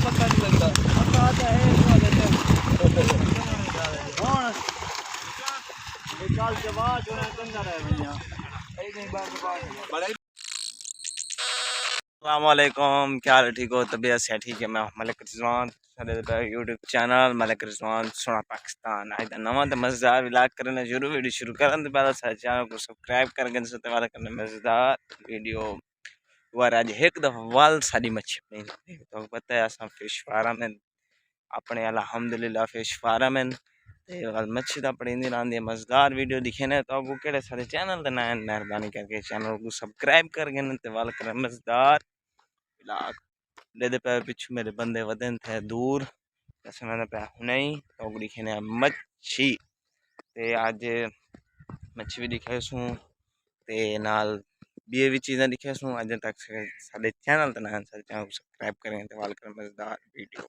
पता नहीं लगता पता आता है काल जवाब जो है कंधा रहे भैया अस्सलामुअलैकुम, क्या हाल है? ठीक हो? तबीयत से ठीक है? मैं मलिक रिजवान यूट्यूब चैनल मलिक रिजवान सोना पाकिस्तान आज नवा तो मज़ेदार व्लॉग करना शुरू वीडियो शुरू करने तो पहले सारे चैनल को सब्सक्राइब करके वाला करना मज़ेदार वीडियो वार आज एक दफ़ा वाल सारी मच्छी तो पता है असा फिश फार्म है अपने अल्हम्दुलिल्लाह फिश फार्म है मच्छी तो पड़ी रहती है मज़ेदार वीडियो दिखे ने तो आपको केड़े सारे चैनल तो ना मेहरबानी करके चैनल को सब्सक्राइब करके तो वाल कर मज़ेदार व्लॉग पे पिछू मेरे बंदे वदन थे दूर मैंने पे नहीं तो दिखे ने मच्छी ते आज मच्छी भी दिखे सूँ ते नाल भी भी चीज़ें दिखे सूँ अज तक सारे चैनल तो ना सारे चैनल को सब्सक्राइब करें तो वाल कर मज़ेदार वीडियो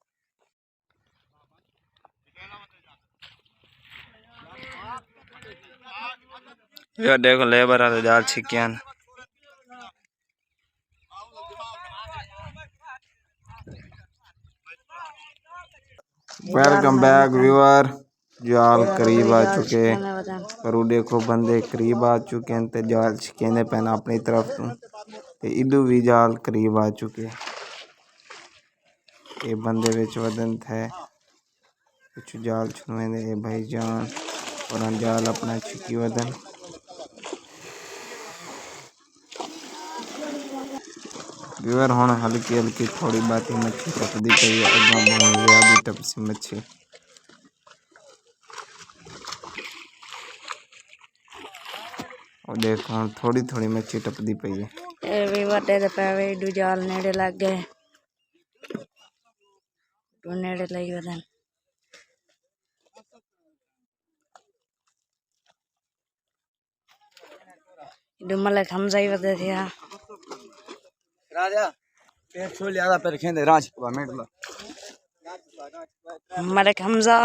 यो देखो लेबर वाले जाल छिकियान वेलकम बैक व्यूअर जाल करीब आ चुके पर वो देखो बंदे करीब आ चुके हैं ते जाल छिकेंदे पैन अपनी तरफ तो इदू भी जाल करीब आ चुके ये बंदे विच वदन थे कुछ जाल छुएंदे भाई जान और जाल अपना छिकी वदन व्यूअर हुण हल्की हल्की थोड़ी बाती मच्छी टपदी पई है अगों बहुत ज़्यादा टपसी मच्छी और देखो हुण थोड़ी थोड़ी मच्छी टपदी पई है भी वड्डे दे पैवे डू जाल नेड़े लग गए डू नेड़े लगी वदन डू मलिक हमजा ही वदे थे राजा पेट छोड़ लिया पर खेंदे राज को मिनट ला मलिक हमजा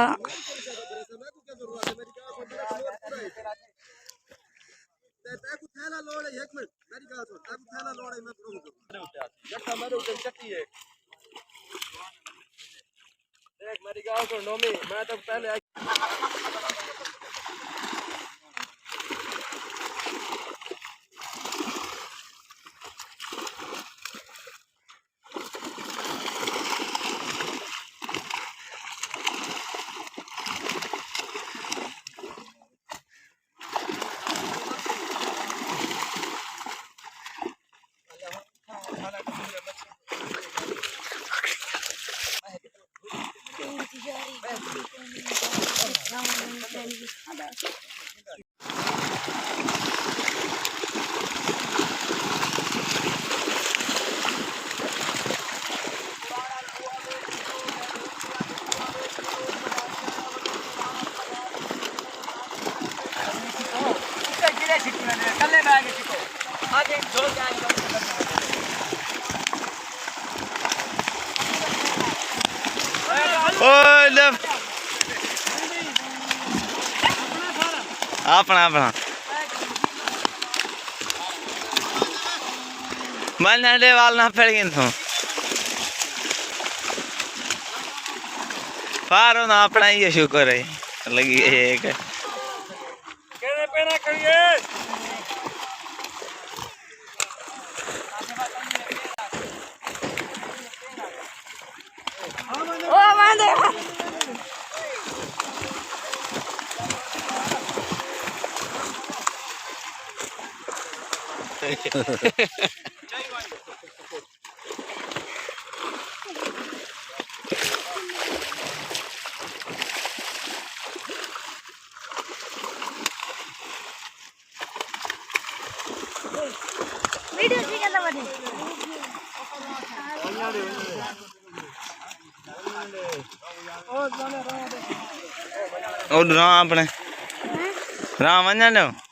मेरी गाँव को नोमी मैं तो पहले अपना अपना मन वाल ना फैल गए तो पारो ना अपना ही शुक्र है लगी एक वीडियो ठीक है ना और राम अपने राम वञा ॾियो